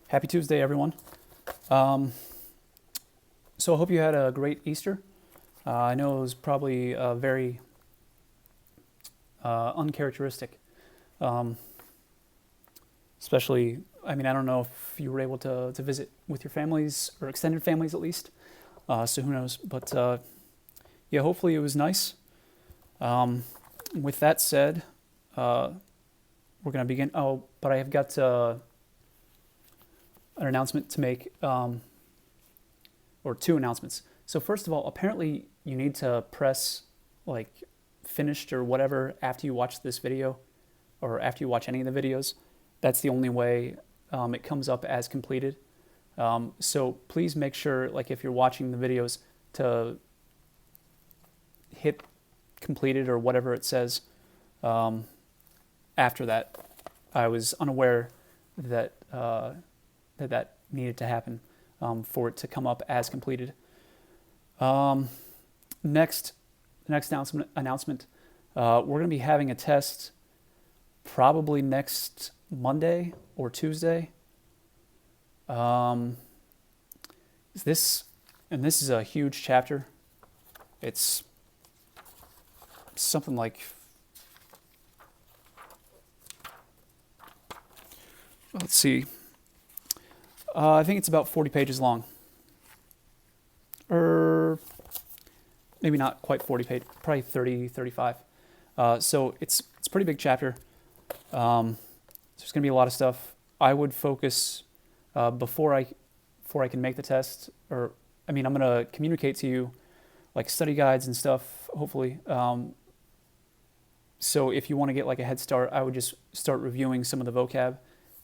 Happy Tuesday, everyone. So I hope you had a great Easter. I know it was probably very uncharacteristic, um, especially, I mean, I don't know if you were able to visit with your families or extended families at least, so who knows. But yeah, hopefully it was nice. With that said, uh, we're going to begin. Oh, but I have got an announcement to make, or two announcements. So first of all, apparently you need to press like finished or whatever after you watch this video, or after you watch any of the videos. That's the only way it comes up as completed. So please make sure, like if you're watching the videos, to hit completed or whatever it says after that. I was unaware that that needed to happen for it to come up as completed. Next announcement. We're going to be having a test probably next Monday or Tuesday. This is a huge chapter. It's something like, let's see, I think it's about 40 pages long. Or maybe not quite 40 pages, probably 30, 35. So it's a pretty big chapter. There's going to be a lot of stuff. I would focus before I can make the test, or I mean, I'm going to communicate to you like study guides and stuff, hopefully. So if you want to get like a head start, I would just start reviewing some of the vocab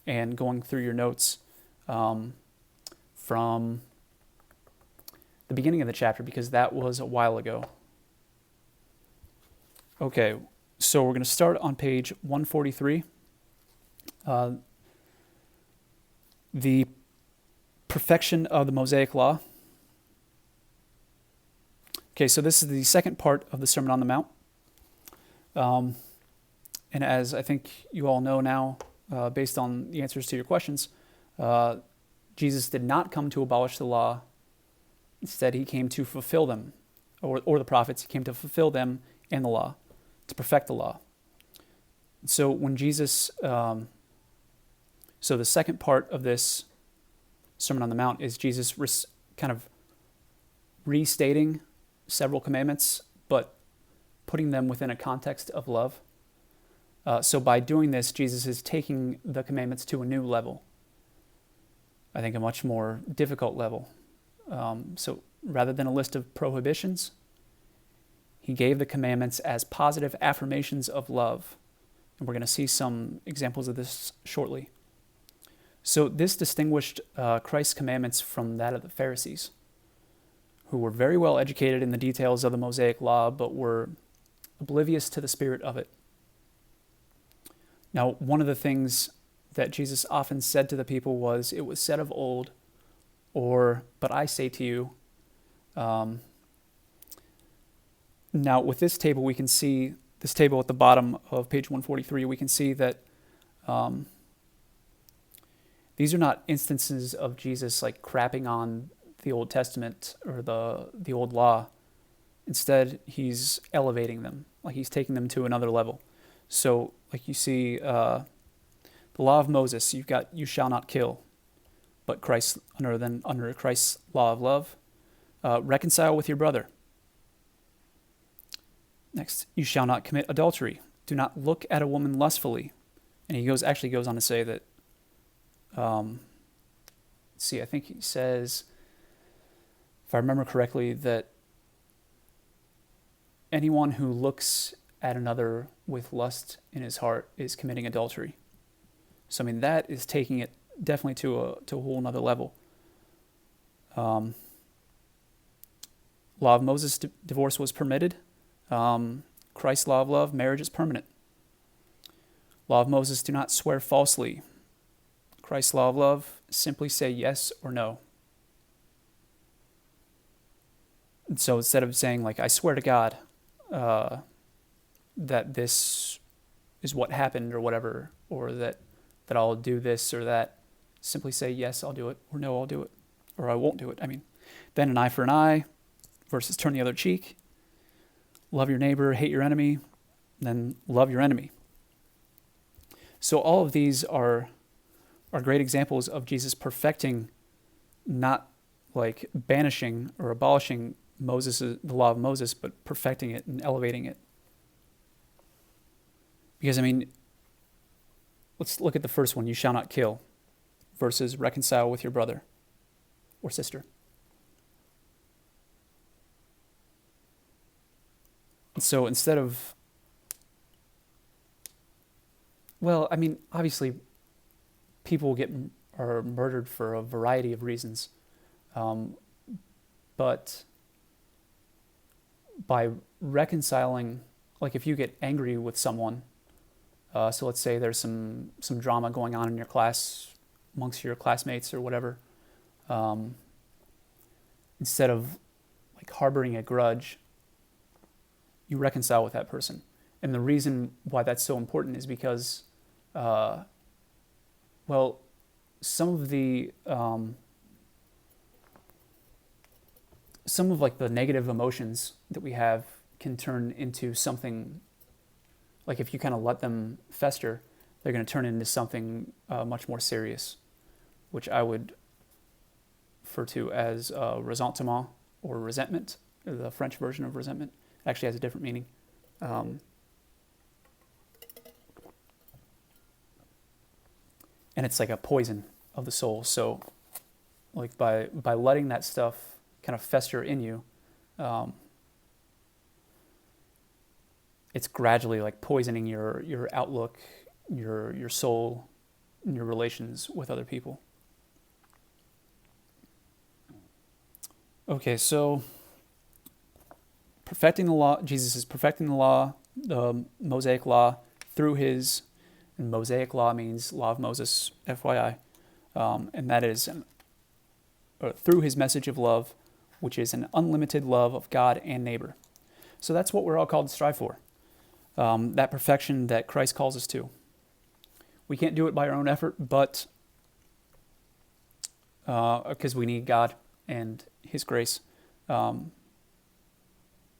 and going through your notes from the beginning of the chapter, because that was a while ago. Okay, so we're going to start on page 143. The perfection of the Mosaic Law. Okay, so this is the second part of the Sermon on the Mount. And as I think you all know now, based on the answers to your questions, Jesus did not come to abolish the law. Instead, he came to fulfill them, or the prophets. He came to fulfill them and the law, to perfect the law. So when Jesus, so the second part of this Sermon on the Mount is Jesus kind of restating several commandments, but putting them within a context of love. So by doing this, Jesus is taking the commandments to a new level. I think a much more difficult level. So rather than a list of prohibitions, he gave the commandments as positive affirmations of love. And we're going to see some examples of this shortly. So this distinguished Christ's commandments from that of the Pharisees, who were very well educated in the details of the Mosaic Law, but were oblivious to the spirit of it. Now, one of the things that Jesus often said to the people was, "It was said of old," or, "But I say to you." Now, with this table, we can see, this table at the bottom of page 143, we can see that these are not instances of Jesus like crapping on the Old Testament or the Old Law. Instead, he's elevating them, like he's taking them to another level. So, like you see, the law of Moses, you've got "you shall not kill," but Christ under Christ's law of love, reconcile with your brother. Next, "you shall not commit adultery. Do not look at a woman lustfully." And he goes on to say that. Let's see, I think he says, if I remember correctly, that anyone who looks at another with lust in his heart is committing adultery. So I mean, that is taking it definitely to a whole nother level. Law of Moses, divorce was permitted. Christ's law of love, marriage is permanent. Law of Moses, do not swear falsely. Christ's law of love, simply say yes or no. And so instead of saying like, "I swear to God that this is what happened," or whatever, or that I'll do this or that, simply say, yes, I'll do it, or no, I'll do it, or I won't do it. Then an eye for an eye versus turn the other cheek. Love your neighbor, hate your enemy, then love your enemy. So all of these are great examples of Jesus perfecting, not like banishing or abolishing the law of Moses, but perfecting it and elevating it. Because, let's look at the first one, you shall not kill, versus reconcile with your brother or sister. And so instead of, obviously people are murdered for a variety of reasons. But by reconciling, like if you get angry with someone, so let's say there's some drama going on in your class amongst your classmates or whatever, instead of like harboring a grudge, you reconcile with that person. And the reason why that's so important is because, some of the the negative emotions that we have can turn into something, like if you kind of let them fester, they're going to turn into something much more serious, which I would refer to as ressentiment or resentment. The French version of resentment actually has a different meaning. And it's like a poison of the soul. So like by letting that stuff kind of fester in you, it's gradually like poisoning your outlook, your soul, and your relations with other people. Okay, so perfecting the law, Jesus is perfecting the law, the Mosaic law, through his, and Mosaic law means law of Moses, FYI, and that is through his message of love, which is an unlimited love of God and neighbor. So that's what we're all called to strive for, that perfection that Christ calls us to. We can't do it by our own effort, but because we need God and his grace, but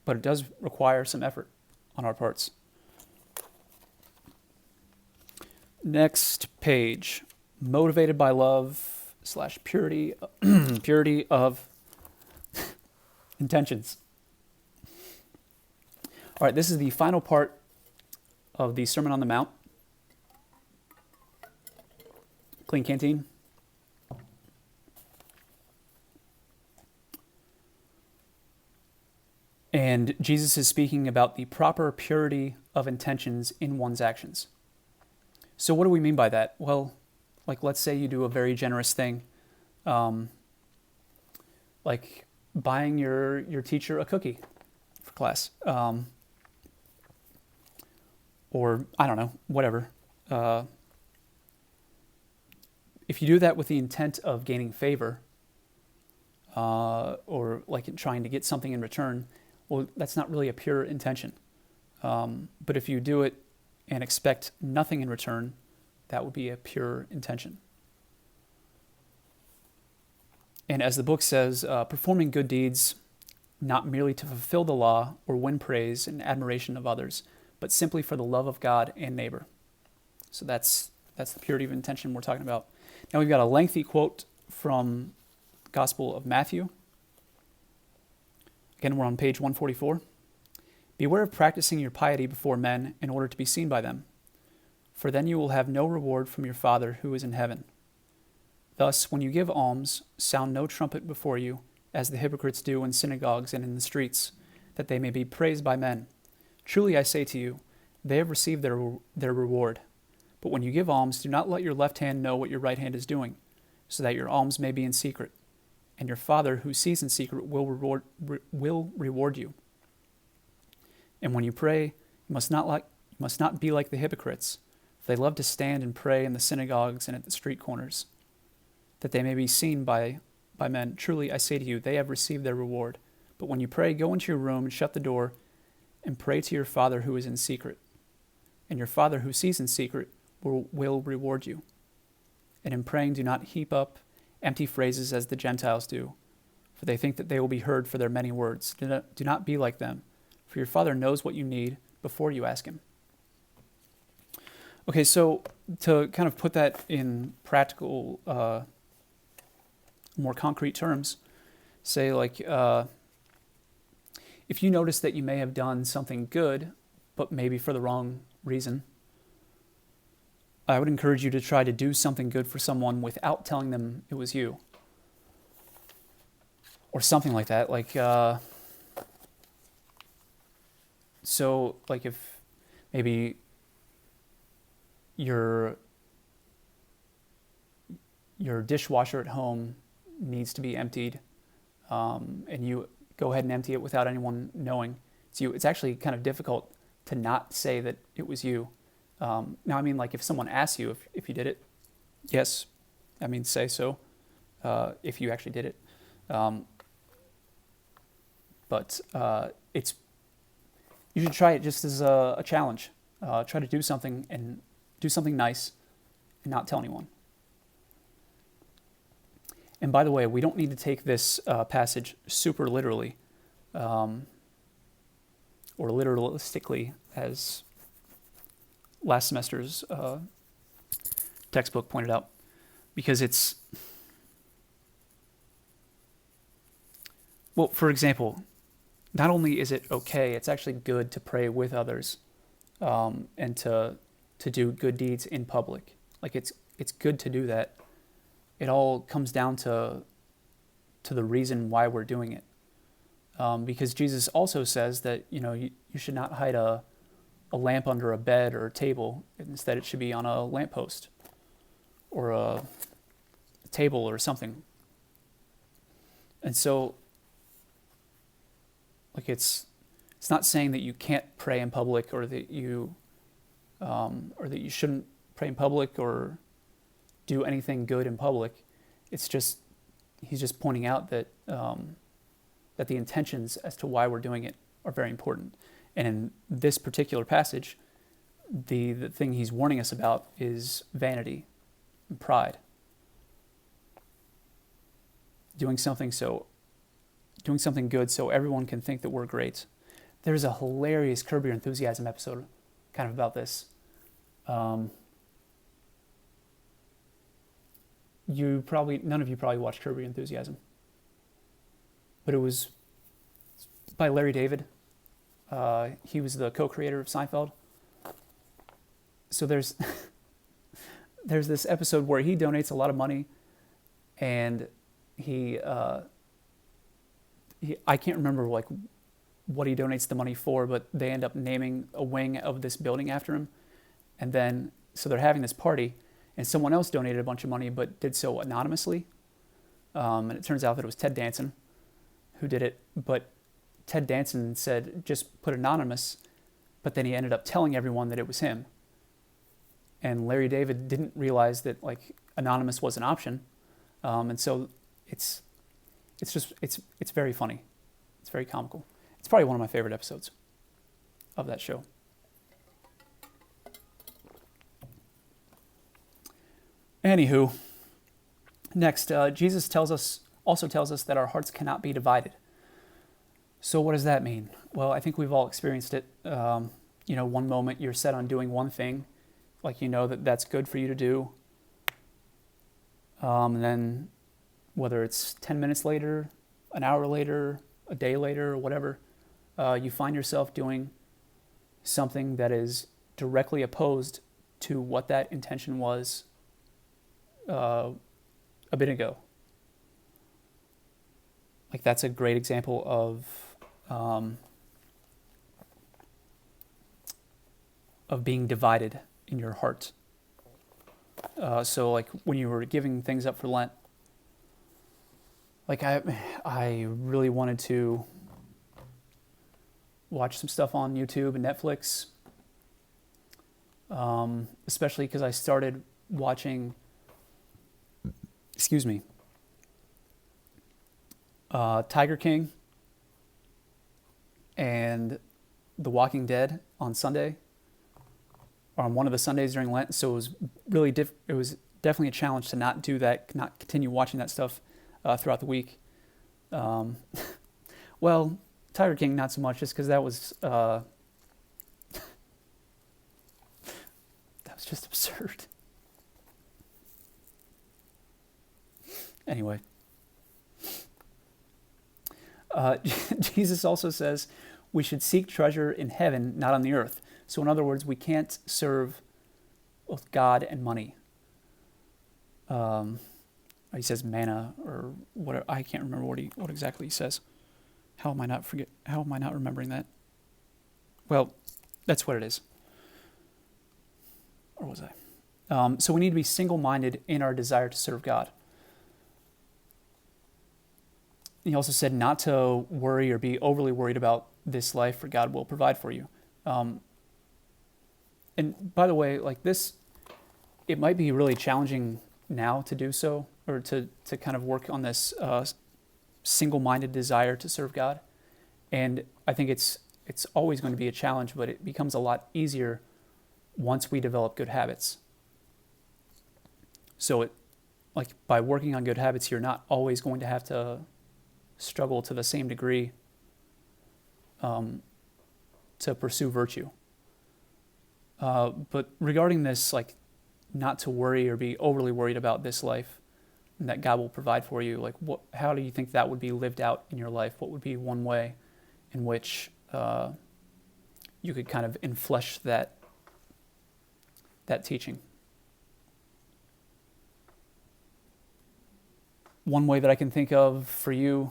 it does require some effort on our parts. Next page, motivated by love / purity, purity of intentions. All right, this is the final part of the Sermon on the Mount. Clean canteen. And Jesus is speaking about the proper purity of intentions in one's actions. So what do we mean by that? Well, like let's say you do a very generous thing, like buying your teacher a cookie for class, or I don't know, whatever. If you do that with the intent of gaining favor, or like trying to get something in return, well, that's not really a pure intention. But if you do it and expect nothing in return, that would be a pure intention. And as the book says, performing good deeds, not merely to fulfill the law or win praise and admiration of others, but simply for the love of God and neighbor. So that's the purity of intention we're talking about. Now we've got a lengthy quote from the Gospel of Matthew. Again, we're on page 144. Beware of practicing your piety before men in order to be seen by them, for then you will have no reward from your Father who is in heaven. Thus, when you give alms, sound no trumpet before you, as the hypocrites do in synagogues and in the streets, that they may be praised by men. Truly I say to you, they have received their reward. But when you give alms, do not let your left hand know what your right hand is doing, so that your alms may be in secret, and your Father who sees in secret will reward you. And when you pray, you must not be like the hypocrites, for they love to stand and pray in the synagogues and at the street corners, that they may be seen by men. Truly, I say to you, they have received their reward. But when you pray, go into your room and shut the door, and pray to your Father who is in secret. And your Father who sees in secret will reward you. And in praying, do not heap up empty phrases as the Gentiles do, for they think that they will be heard for their many words. Do not be like them, for your Father knows what you need before you ask him. Okay, so to kind of put that in practical, more concrete terms, say like, if you notice that you may have done something good, but maybe for the wrong reason, I would encourage you to try to do something good for someone without telling them it was you. Or something like that. Like, so like if maybe your dishwasher at home needs to be emptied, and you go ahead and empty it without anyone knowing it's you. It's actually kind of difficult to not say that it was you. Now, I mean, like if someone asks you if you did it, yes, I mean, say so, if you actually did it. But you should try it just as a challenge. Try to do something nice and not tell anyone. And by the way, we don't need to take this passage super literally, or literalistically, as last semester's textbook pointed out, because it's, well, for example, not only is it okay, it's actually good to pray with others, and to do good deeds in public. Like it's good to do that. It all comes down to the reason why we're doing it, because Jesus also says that you should not hide a lamp under a bed or a table. Instead, it should be on a lamppost or a table or something. And so, like it's not saying that you can't pray in public, or that you shouldn't pray in public or do anything good in public. It's just he's just pointing out that that the intentions as to why we're doing it are very important. And in this particular passage, the thing he's warning us about is vanity and pride. Doing something good so everyone can think that we're great. There's a hilarious Curb Your Enthusiasm episode kind of about this. None of you probably watched Curb Your Enthusiasm, but it was by Larry David. He was the co-creator of Seinfeld. So there's this episode where he donates a lot of money, and he I can't remember like what he donates the money for, but they end up naming a wing of this building after him. And then so they're having this party, and someone else donated a bunch of money but did so anonymously. And it turns out that it was Ted Danson who did it, but Ted Danson said just put anonymous, but then he ended up telling everyone that it was him. And Larry David didn't realize that like anonymous was an option, and so it's very funny. It's very comical. It's probably one of my favorite episodes of that show. Anywho, next, Jesus also tells us that our hearts cannot be divided. So what does that mean? Well, I think we've all experienced it. One moment you're set on doing one thing, like that's good for you to do. And then whether it's 10 minutes later, an hour later, a day later, or whatever, you find yourself doing something that is directly opposed to what that intention was a bit ago. Like that's a great example of being divided in your heart. So like when you were giving things up for Lent, like I really wanted to watch some stuff on YouTube and Netflix, especially because I started watching, Tiger King and The Walking Dead on Sunday, or on one of the Sundays during Lent. So it was really it was definitely a challenge to not do that, not continue watching that stuff throughout the week. Well, Tiger King, not so much, just because that was just absurd. Anyway, Jesus also says we should seek treasure in heaven, not on the earth. So in other words, we can't serve both God and money. He says manna or whatever. I can't remember what exactly he says. How am I not remembering that? Well, that's what it is. Or was I? So we need to be single-minded in our desire to serve God. He also said not to worry or be overly worried about this life, for God will provide for you. And by the way, like this, it might be really challenging now to do so, or to kind of work on this single-minded desire to serve God. And I think it's always going to be a challenge, but it becomes a lot easier once we develop good habits. So by working on good habits, you're not always going to have to struggle to the same degree to pursue virtue. But regarding this, like not to worry or be overly worried about this life and that God will provide for you, like how do you think that would be lived out in your life? What would be one way in which you could kind of enflesh that teaching? One way that I can think of for you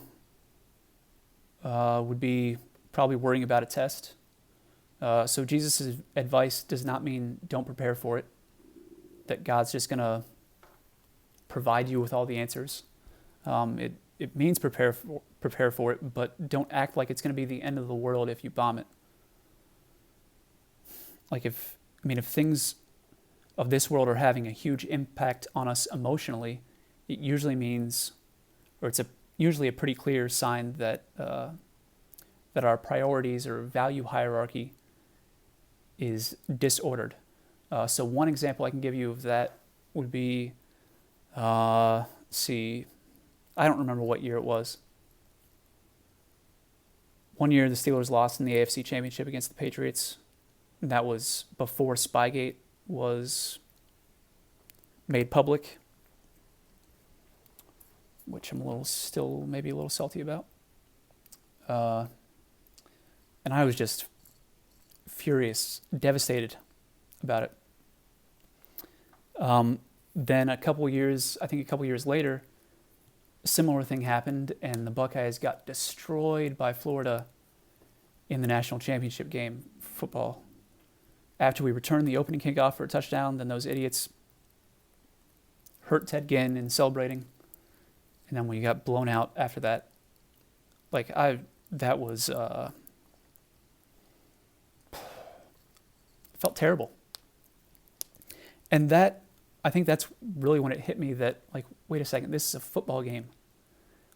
would be probably worrying about a test. So Jesus' advice does not mean don't prepare for it, that God's just going to provide you with all the answers. It means prepare for it, but don't act like it's going to be the end of the world if you bomb it. Like if things of this world are having a huge impact on us emotionally, it usually means, or it's usually a pretty clear sign that our priorities or value hierarchy is disordered. So one example I can give you of that would be, I don't remember what year it was. One year the Steelers lost in the AFC Championship against the Patriots. And that was before Spygate was made public, which I'm maybe a little salty about. And I was just furious, devastated about it. Then a couple years later, a similar thing happened, and the Buckeyes got destroyed by Florida in the national championship game for football. After we returned the opening kickoff for a touchdown, then those idiots hurt Ted Ginn in celebrating, and then we got blown out after that. That was felt terrible. And I think that's really when it hit me that, like, wait a second, this is a football game.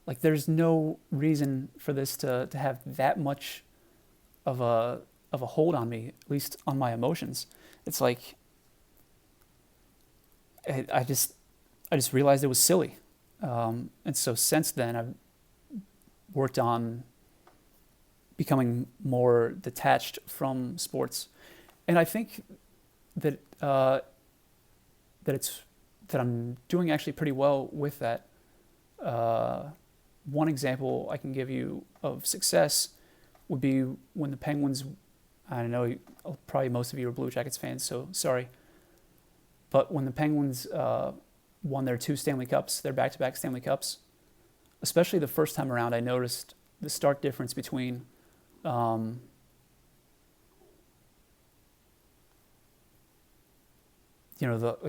Like, there's no reason for this to have that much of a hold on me, at least on my emotions. It's like, I just realized it was silly. And so since then, I've worked on becoming more detached from sports. And I think that I'm doing actually pretty well with that. One example I can give you of success would be when the Penguins, I know probably most of you are Blue Jackets fans, so sorry, but when the Penguins won their their back-to-back Stanley Cups, especially the first time around, I noticed the stark difference between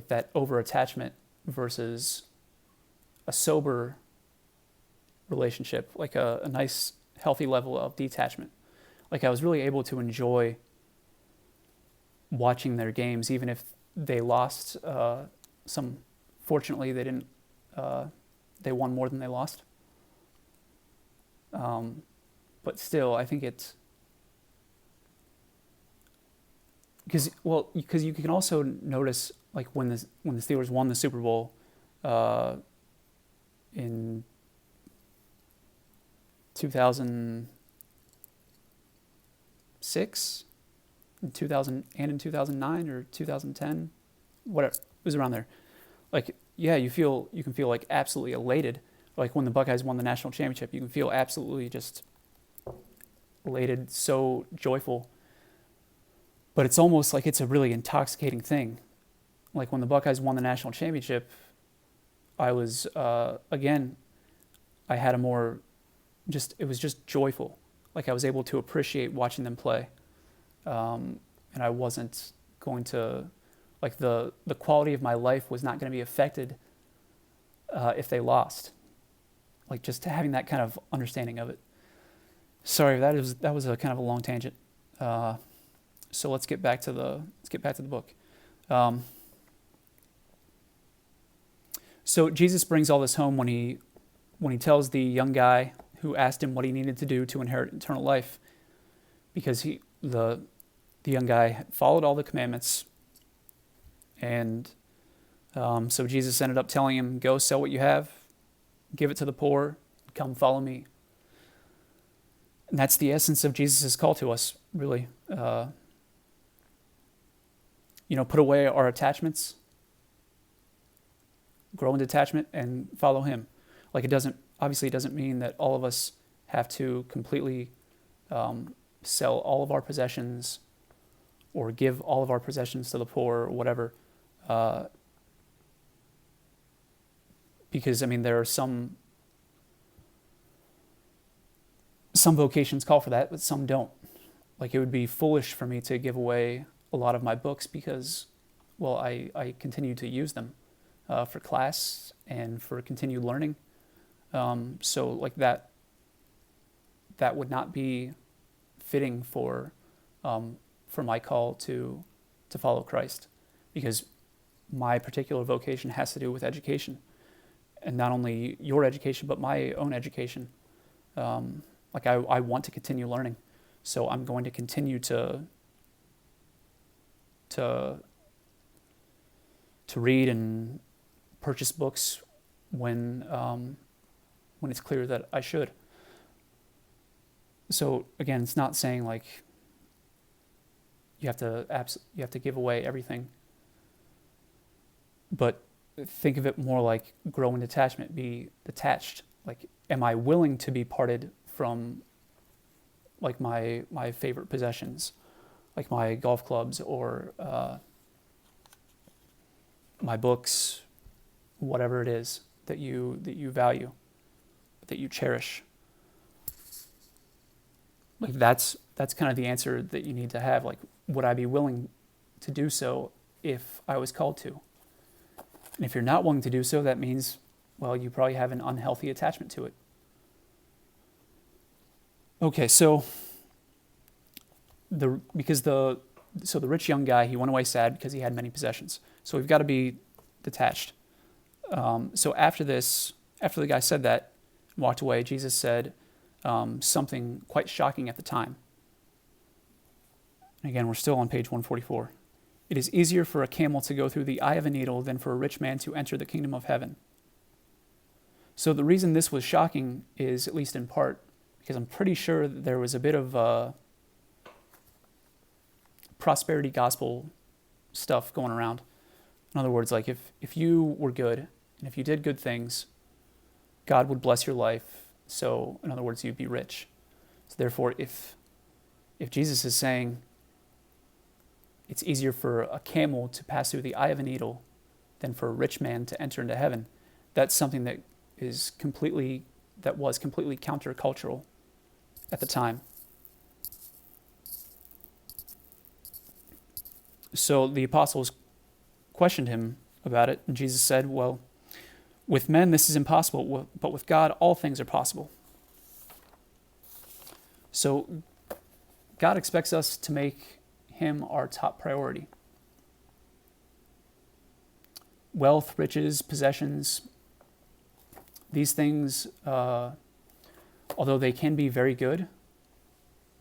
that over-attachment versus a sober relationship, like a nice, healthy level of detachment. Like, I was really able to enjoy watching their games, even if they lost. Fortunately, they didn't. They won more than they lost. But still, I think it's because you can also notice like when the Steelers won the Super Bowl in 2006, in 2000 and in 2009 or 2010, whatever, it was around there. Like, yeah, you can feel like absolutely elated. Like when the Buckeyes won the national championship, you can feel absolutely just elated, so joyful. But it's almost like it's a really intoxicating thing. Like when the Buckeyes won the national championship, I was, again, I had a more, it was just joyful. Like I was able to appreciate watching them play. And I wasn't going to, like the quality of my life was not going to be affected if they lost. Like just having that kind of understanding of it. Sorry, that was a kind of a long tangent. So let's get back to the book. So Jesus brings all this home when he tells the young guy who asked him what he needed to do to inherit eternal life, because the young guy had followed all the commandments, and so Jesus ended up telling him, "Go sell what you have, give it to the poor, come follow me." And that's the essence of Jesus' call to us, really. Put away our attachments, grow in detachment, and follow him. Like it doesn't mean that all of us have to completely sell all of our possessions or give all of our possessions to the poor or whatever. Because, there are some vocations call for that, but some don't. Like it would be foolish for me to give away a lot of my books because, well, I continue to use them for class and for continued learning. So like that would not be fitting for my call to follow Christ, because my particular vocation has to do with education, and not only your education but my own education. Like I want to continue learning, so I'm going to continue to read and purchase books when it's clear that I should. So again, it's not saying like you have to give away everything, but think of it more like grow in detachment, be detached. Like, am I willing to be parted from like my favorite possessions, like my golf clubs or my books, whatever it is that you value, that you cherish? Like that's kind of the answer that you need to have. Like, would I be willing to do so if I was called to? And if you're not willing to do so, that means, well, you probably have an unhealthy attachment to it. Okay, so the rich young guy, he went away sad because he had many possessions. So we've got to be detached. So after the guy said that, walked away, Jesus said something quite shocking at the time. And again, we're still on page 144. It is easier for a camel to go through the eye of a needle than for a rich man to enter the kingdom of heaven. So the reason this was shocking is, at least in part, because I'm pretty sure that there was a bit of prosperity gospel stuff going around. In other words, like if you were good and if you did good things, God would bless your life. So in other words, you'd be rich. So therefore, if Jesus is saying it's easier for a camel to pass through the eye of a needle than for a rich man to enter into heaven, that's something that was completely countercultural at the time. So the apostles questioned him about it, and Jesus said, well, with men this is impossible, but with God all things are possible. So God expects us to make him our top priority. Wealth, riches, possessions, these things, although they can be very good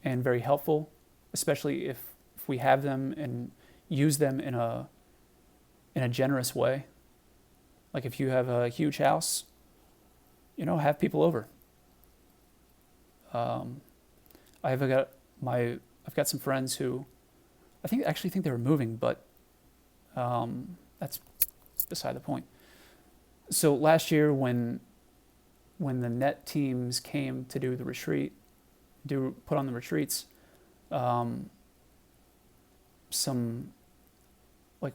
and very helpful, especially if we have them and use them in a in a generous way. Like if you have a huge house, have people over. I've got some friends who actually think they were moving, but that's beside the point. So last year when the net teams came to do the retreat, put on the retreats,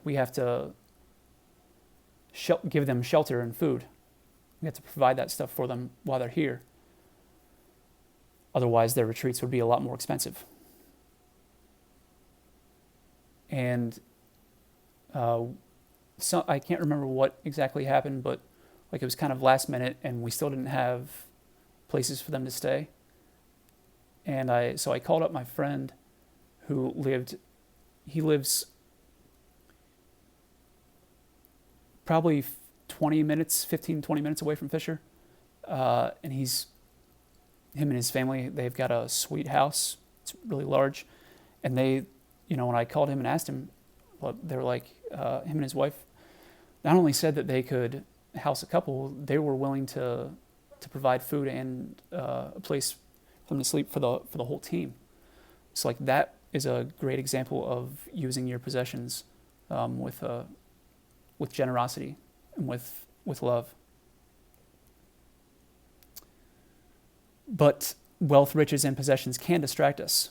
we have to give them shelter and food. We have to provide that stuff for them while they're here. Otherwise, their retreats would be a lot more expensive. And so I can't remember what exactly happened, but it was kind of last minute, and we still didn't have places for them to stay. And I called up my friend who lives probably 20 minutes away from Fisher. And him and his family, they've got a sweet house. It's really large. And they, when I called him and asked him, well, they were like, him and his wife not only said that they could house a couple, they were willing to provide food and a place for them to sleep for the whole team. So that is a great example of using your possessions with generosity and with love. But wealth, riches, and possessions can distract us.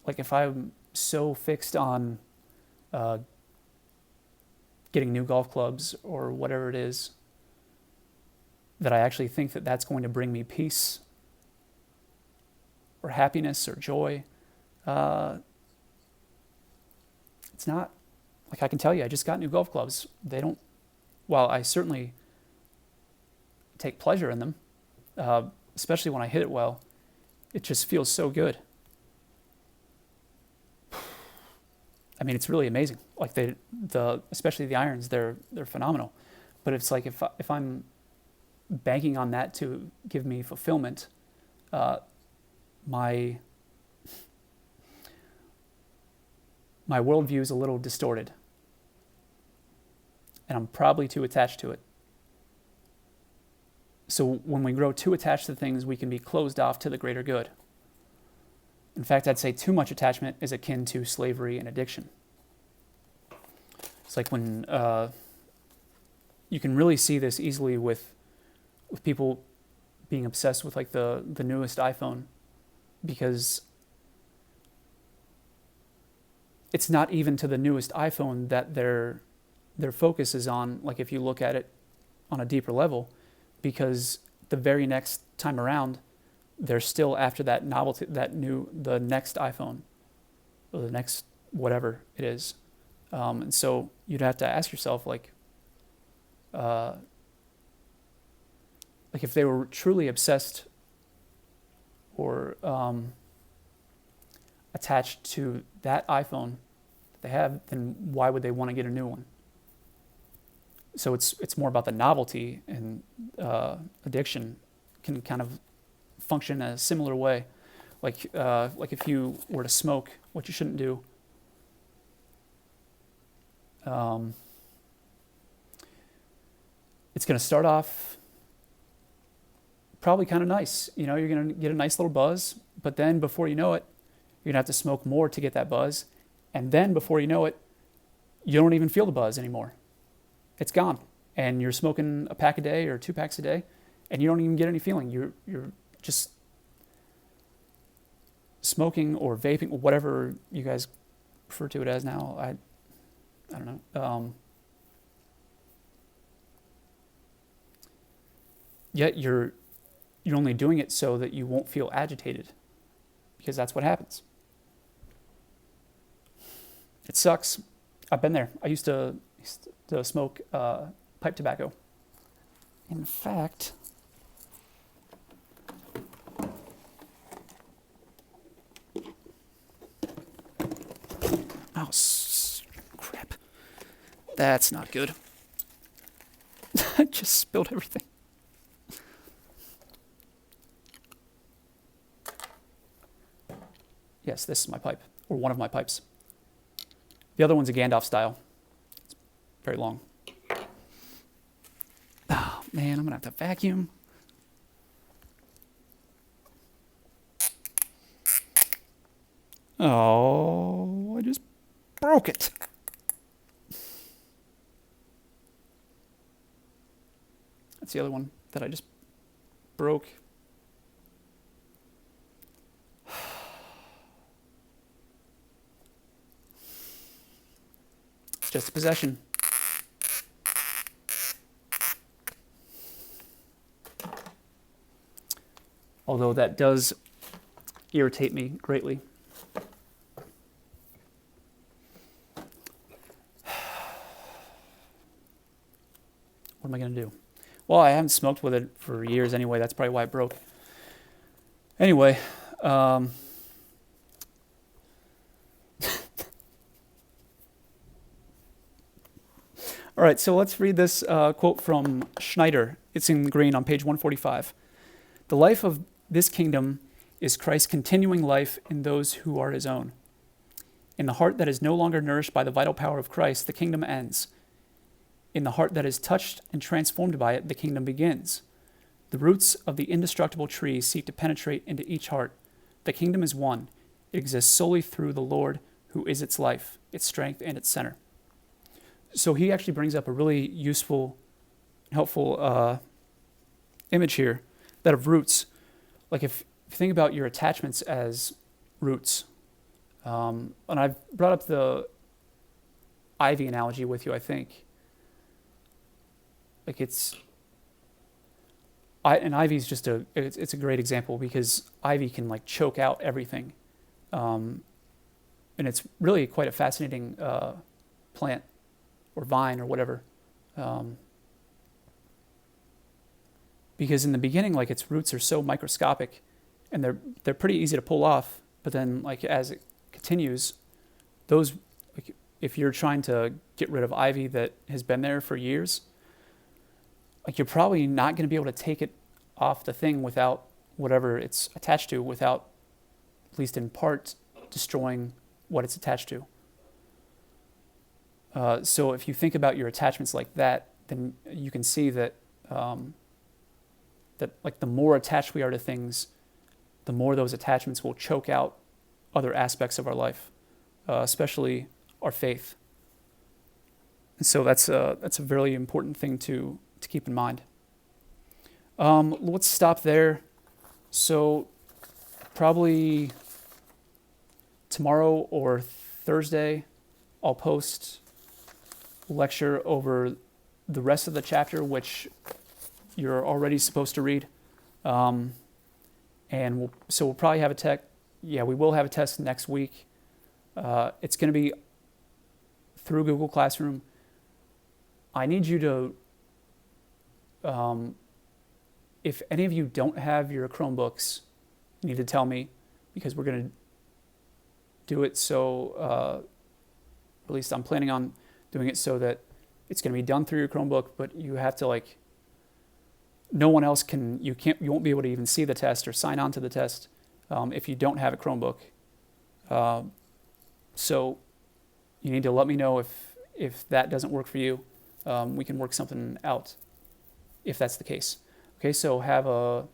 If I'm so fixed on getting new golf clubs or whatever it is, that I actually think that that's going to bring me peace or happiness or joy. It's not. I can tell you, I just got new golf clubs. They don't, while I certainly take pleasure in them, especially when I hit it well, it just feels so good. I mean, it's really amazing. Especially the irons, they're phenomenal. But it's if I'm banking on that to give me fulfillment, my worldview is a little distorted, and I'm probably too attached to it. So when we grow too attached to things, we can be closed off to the greater good. In fact, I'd say too much attachment is akin to slavery and addiction. It's when you can really see this easily with people being obsessed with the newest iPhone, because it's not even to the newest iPhone that their focus is on, if you look at it on a deeper level, because the very next time around, they're still after that novelty, the next iPhone, or the next whatever it is. And so you'd have to ask yourself, if they were truly obsessed or attached to that iPhone that they have, then why would they want to get a new one? So it's more about the novelty, and addiction can kind of function in a similar way. If you were to smoke, what you shouldn't do. It's going to start off probably kind of nice. You're going to get a nice little buzz, but then before you know it, you're going to have to smoke more to get that buzz. And then before you know it, you don't even feel the buzz anymore. It's gone. And you're smoking a pack a day or 2 packs a day, and you don't even get any feeling. You're just smoking or vaping, or whatever you guys refer to it as now. I don't know. Yet you're only doing it so that you won't feel agitated, because that's what happens. It sucks. I've been there. I used to smoke pipe tobacco. In fact, crap. That's not good. I just spilled everything. Yes, this is my pipe, or one of my pipes. The other one's a Gandalf style. It's very long. Oh, man, I'm going to have to vacuum. Oh, I just broke it. That's the other one that I just broke. It's just a possession. Although that does irritate me greatly. What am I going to do? Well, I haven't smoked with it for years anyway. That's probably why it broke. Anyway, all right, so let's read this quote from Schneider. It's in green on page 145. The life of this kingdom is Christ's continuing life in those who are his own. In the heart that is no longer nourished by the vital power of Christ, the kingdom ends. In the heart that is touched and transformed by it, the kingdom begins. The roots of the indestructible tree seek to penetrate into each heart. The kingdom is one. It exists solely through the Lord, who is its life, its strength, and its center. So he actually brings up a really useful, helpful image here, that of roots. Like if you think about your attachments as roots, and I've brought up the ivy analogy with you, I think. Like and ivy is just it's a great example because ivy can like choke out everything. And it's really quite a fascinating plant or vine or whatever. Because in the beginning, like its roots are so microscopic and they're pretty easy to pull off. But then like as it continues, those, like if you're trying to get rid of ivy that has been there for years, like you're probably not going to be able to take it off the thing without whatever it's attached to, without, at least in part, destroying what it's attached to. So if you think about your attachments like that, then you can see that that like the more attached we are to things, the more those attachments will choke out other aspects of our life, especially our faith. And so that's a very important thing to keep in mind. Let's stop there. So probably tomorrow or Thursday, I'll post a lecture over the rest of the chapter, which you're already supposed to read. And we'll probably have a test. Yeah, we will have a test next week. It's going to be through Google Classroom. I need you to, if any of you don't have your Chromebooks, you need to tell me, because we're going to do it so, at least I'm planning on doing it so that it's going to be done through your Chromebook, but you have to like, no one else you won't be able to even see the test or sign on to the test if you don't have a Chromebook. So you need to let me know if that doesn't work for you. We can work something out if that's the case. Okay, so have a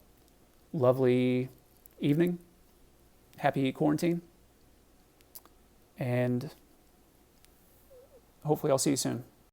lovely evening. Happy quarantine. And hopefully I'll see you soon.